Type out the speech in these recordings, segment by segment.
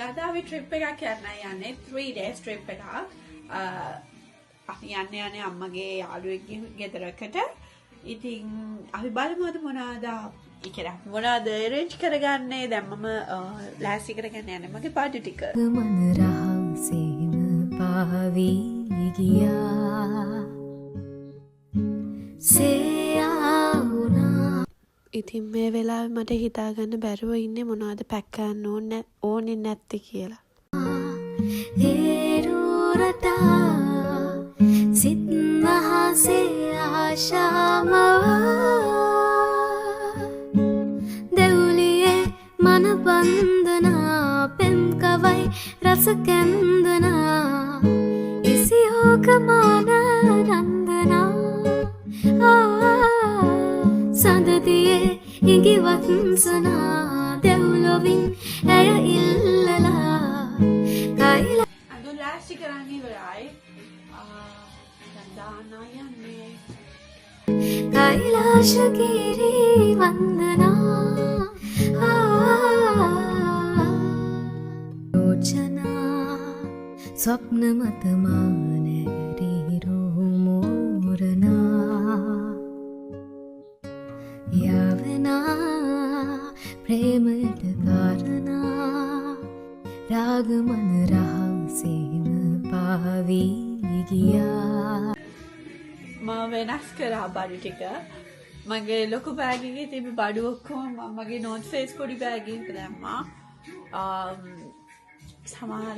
අද අපි ට්‍රිප් එකක් යන්නේ 3 days ට්‍රිප් එකක්. අපි යන්නේ අම්මගේ යාළුවෙක්ගේ ගෙදරකට. ඉතින් අපි බලමු අද මොනවාද මොනවාද arrange කරගන්නේ. දැන් මම ලෑස්ති කරගෙන යන්නේ මගේ පාටි ටික. මන රහසේම පාවී ගියා සේයාවුනා. ඉතින් මේ වෙලාවේ මට හිතාගන්න බැරුව ඉන්නේ මොනවද පැක් කරන්න ඕනේ නැත්තේ කියලා. හේරුරටා සිත් මහසේ ආශාමව දෙවුලියේ මන බන්ධනා පෙම් කවයි රස කැන්දනා ඉසියෝකමාන රන්දනා සඳතියේ ඉඟිවත්සනා දෙව්ලොවින් ඇය ඉල්ලලා කයිලා අද ලෑස්ති කරන්න ඉවරයි. දානවා යන්නේ කයිලාශගිරී වන්දනා යෝජනා ස්වප්න මතමානැරිරු මෝරනා යවනා ප්‍රේමයට කාරණා රාගමන රහසේම පාවී ගියා. මම වෙනස් කරා බඩු ටික. මගේ ලොකු බෑග් එකේ තිබි බඩු ඔක්කොම මගේ නෝට් ෆේස් පොඩි බෑග් එකකට දැම්මා. සමහර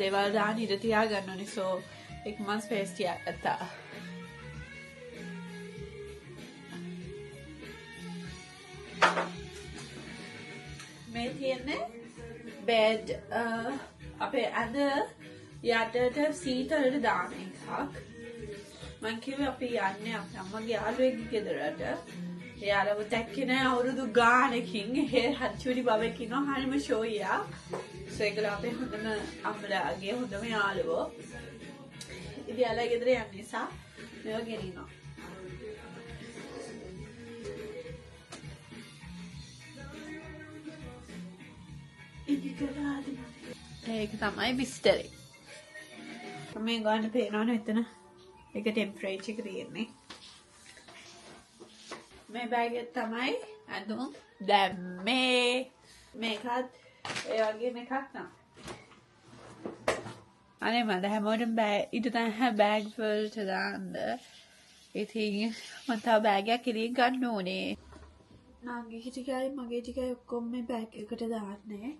දේවල් දාන්න ඉඳ තියාගන්න ඕනේ. සෝ එක්මන් ස්පේස් තියාගත්තා. මේ තියෙන්නේ බෙඩ් අපේ අද යටට සීතලට දාන එකක්. මං කිව්වේ අපි යන්නේ අපේ අම්මගේ යාළුවෙක්ගේ ගෙදරට. එයාලව දැක්කේ නෑ අවුරුදු ගානකින්. ඒ හච්චුඩි බබෙක් ඉන්නවා හරිම ෂෝයියා. ඒකල අපේ හොඳම අම්මලාගේ හොඳම යාළුවෝ. ඉතින් යාළුවා ගෙදර යන නිසා මේව ගෙනිනවා. ඒක තමයි බිස්ටරේ. මේ ගන්න පේනවනේ එතන. ඒක ටෙම්පරේචර් එක තියෙන්නේ. මේ බෑග් එක තමයි අඳුම් දැම්මේ. මේකත් ඒ වගේම එකක් නෑ. අනේ මම හැමෝටම ඊට තමයි බෑග් වලට දාන්න. ඉතින් මම තව බෑග් එකක් ඉලින් ගන්න ඕනේ. නාගේ ටිකයි මගේ ටිකයි ඔක්කොම මේ බෑග් එකට දාන්නේ.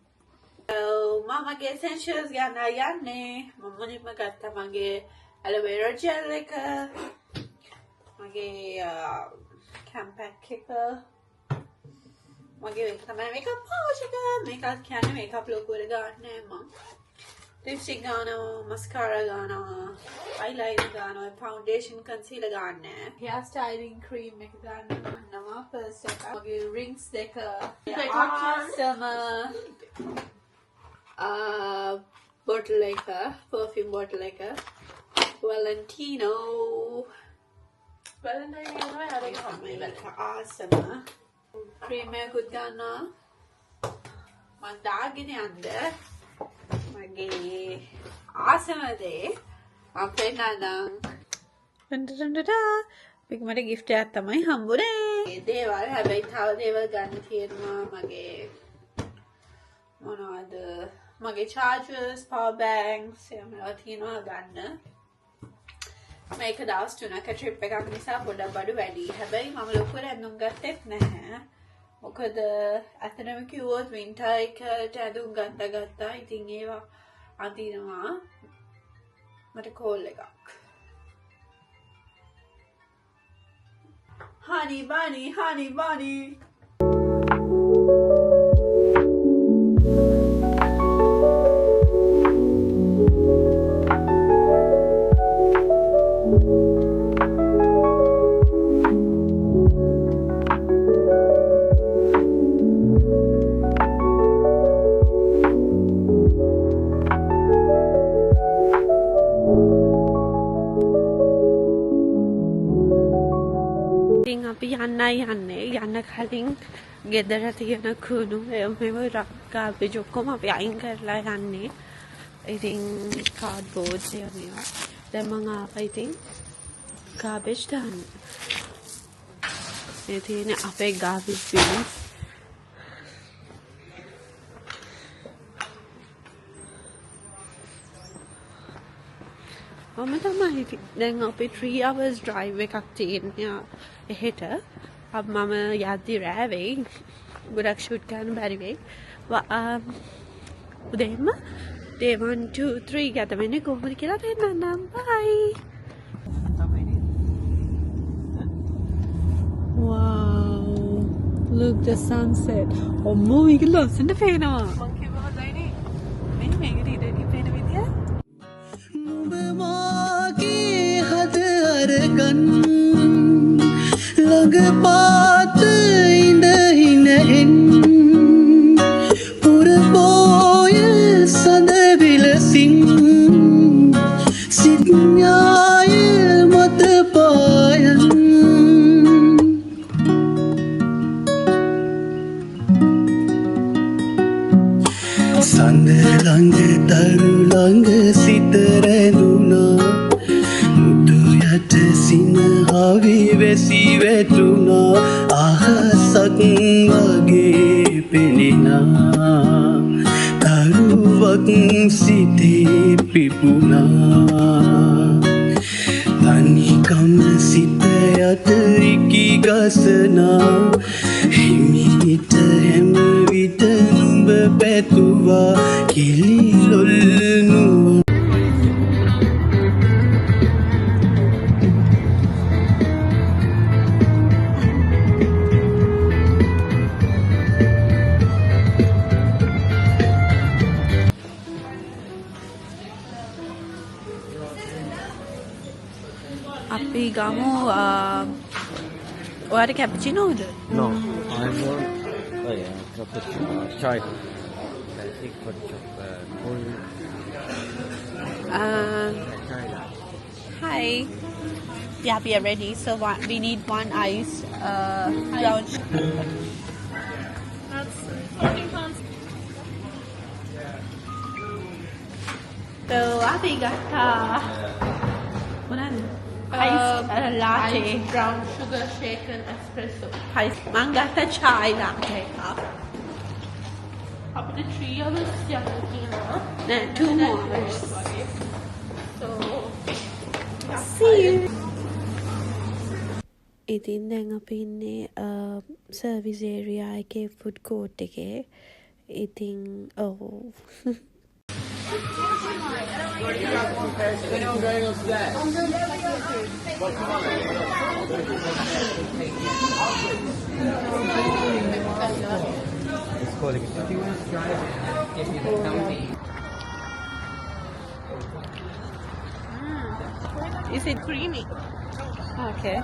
මමගේ essentials ගන්න යන්නේ. මම මුලින්ම ගත්තා මගේ aloe vera gel එක, මගේ compact එක, මගේ තමයි makeup pouch එක. makeup කියන්නේ makeup ලොකුවට ගන්නෑ මම. lipstick ගන්නවා, mascara ගන්නවා, eyeliner ගන්නවා, foundation concealer ගන්නෑ. hair styling cream එක ගන්නවා, first එක. මගේ rings දෙක, awesome bottle එක, perfume bottle එක, Valentino awesome cream එකකුත් ගන්නවා. මම දාගෙන යන්න මගේ awesome දේ මම පෙන්නන්නම්. මට gift එකක් තමයි හම්බුනේ. මේ දේවල් හැබැයි තව දේවල් ගන්න තියෙනවා. මගේ මොනවද? මගේ chargers, power banks එහෙමලා තියෙනවා ගන්න. මේක දවස් 3ක ට්‍රිප් එකක් නිසා පොඩක් බඩු වැඩි. හැබැයි මම ලොකුවට ඇඳුම් ගත්තෙත් නැහැ. මොකද අතනම කිව්වොත් වින්ටර් එකට ඇඳුම් ගත්තා. ඉතින් ඒවා අඳිනවා. මට කෝල් එකක්. honey bunny අපි යන්න කලින් ගෙදර තියෙන කුණු මෙව ගාබේජ් ඔක්කොම අපි අයින් කරලා යන්නේ. ඉතින් කාඩ්බෝඩ්ස් ඒවා. දැන් මම ආවා ඉතින් ගාබේජ් දාන්න. මේ තියෙන අපේ ගාබේජ් බින්. මම තමයි දැන් අපි 3 hours drive එකක් තියෙනවා එහෙට. මම යද්දි රෑ වෙයි. ගොඩක් ෂූට් කරන්න බැරි වෙයි. උදේම day 1 2 3 ගත වෙන්නේ කොහොමද කියලා පෙන්නන්නම්. bye. wow, look the sunset. ඔම්මෝ මේක ලස්සනට පේනවා. මං කිව්වා හොඳයිනේ. මෙන්න මේකට ඉඳි පේන විදිය. අරගන් ළඟ පාත ඉඳහිනෙන් පුරබෝය සඳ විලසින් සිඥාය මත පායන් සඳ ළඟ දරු ළඟ සිත රැඳුණා සිනහවි වැසි වැටුණා අහසක් වගේ පෙනෙනා තරුවක් සිතේ පිපුණා තනිකම සිත යට ඉකි ගසනා හිමිට හැම විට නුඹ පැතුවා කිලිලොල් නුවර අපි ගමු ඔයාට කැප්චිනෝද? No, I want cappuccino, chai. Basic for full chai. Hi. Yeah, we are ready. So we need one ice brown. That's £14. So අපි ගත්තා මොනවාද? Ice latte. Ice, brown sugar shaken espresso. Ice. මං ගත්තා chai latte එකක්. අපිට 3 hours යන්න තියෙනවා. නෑ 2 more hours. So See you. ඉතින් දැන් අපි ඉන්නේ සර්විස් ඒරියා එකේ ෆුඩ් කෝට් එකේ. ඉතින් ඔව් Is it creamy? Okay.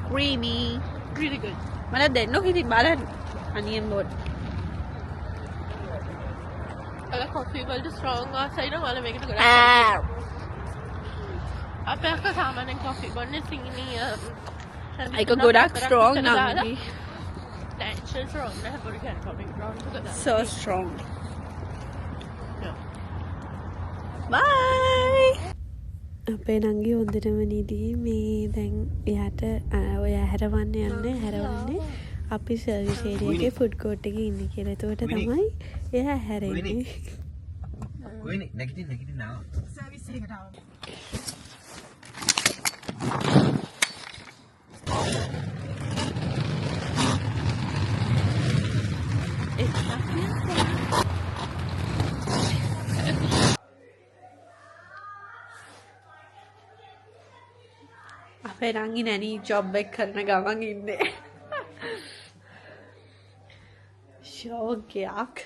Creamy. really good. Mana denno hiti balan onion board. අල කොෆි වලට ස්ට්‍රෝං ආසයිද වල මේකට ගොඩක් අපේ අක්කා සාමාන්‍යයෙන් කොෆි බොන්නේ සීනි ඒක ගොඩක් strong නම් natural strong නැහැ පොඩි කැන් කොෆි බ්‍රවුන් එක So strong. Bye. අපේ නංගි හොඳටම නිදී මේ දැන් එයාට ඔය හැරවන්න යන්නේ හැරවන්නේ අපි සර්විස් ඒරියා එකේ ෆුඩ් කෝට් එකේ ඉන්නේ කියලා. එතකොට තමයි එයා හැරෙන්නේ. කොයිනේ නැගිටින්න නාව. සර්විස් එකට ආවම. අපේ නංගි නැනි ජොබ් එක කරන ගමන් ඉන්නේ. ෂෝක්යක්.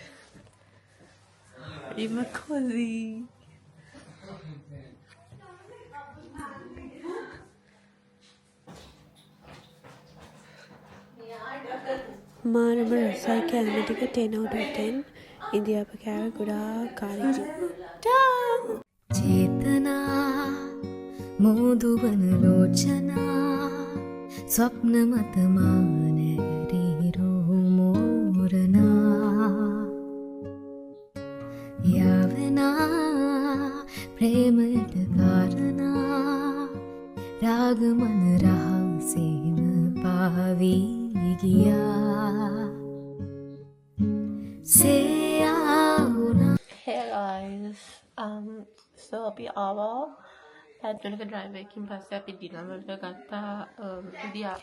ඉම කොසි. මානම රසයි කෑම ටික 10 out of 10. ඉන්දියාප කෑම ගොඩාක් කාලෙකින්. චේතනා මෝදුවන ලෝචනා ස්වප්න මත මා නැරිරෝ මෝරනා යාවනා ප්‍රේමයට කාරණා රාග මන රහසේම පාවී ගියා සේයාවුනා. Hey guys, so අපි ආවා පැත්තලක ඩ්‍රයිව් එකකින් පස්සේ අපි ඩිනර් වලට ගත්තා ඉදියා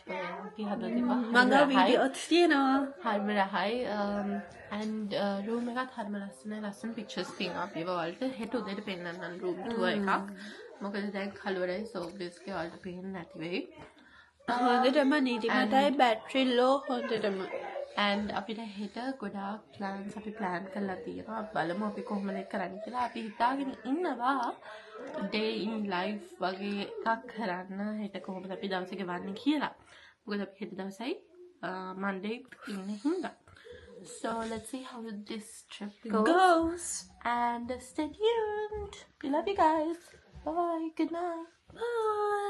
අපි හදලා තිබ්බා මගේ වීඩියෝත් තියෙනවා. හරිම රහයි and room එකත් හරිම ලස්සන pictures තියෙනවා අපි වලට හෙට උදේට පෙන්නන්නම් room tour එකක් මොකද දැන් කලවරයි so obviously ඔයාලට පේන්නේ නැති වෙයි හොඳටම නිදිමතයි බැටරි low හොඳටම and අපිට හෙට ගොඩාක් plans අපි plan කරලා තියෙනවා බලමු අපි කොහොමද කරන්නේ කියලා අපි හිතාගෙන ඉන්නවා day in life වගේ එකක් කරන්න හෙට කොහොමද අපි දවසේ ගෙවන්නේ කියලා මොකද අපි හෙට දවසයි Monday ඉන්නේ හින්දා so let's see how this trip goes and stay tuned we love you guys bye good night Bye.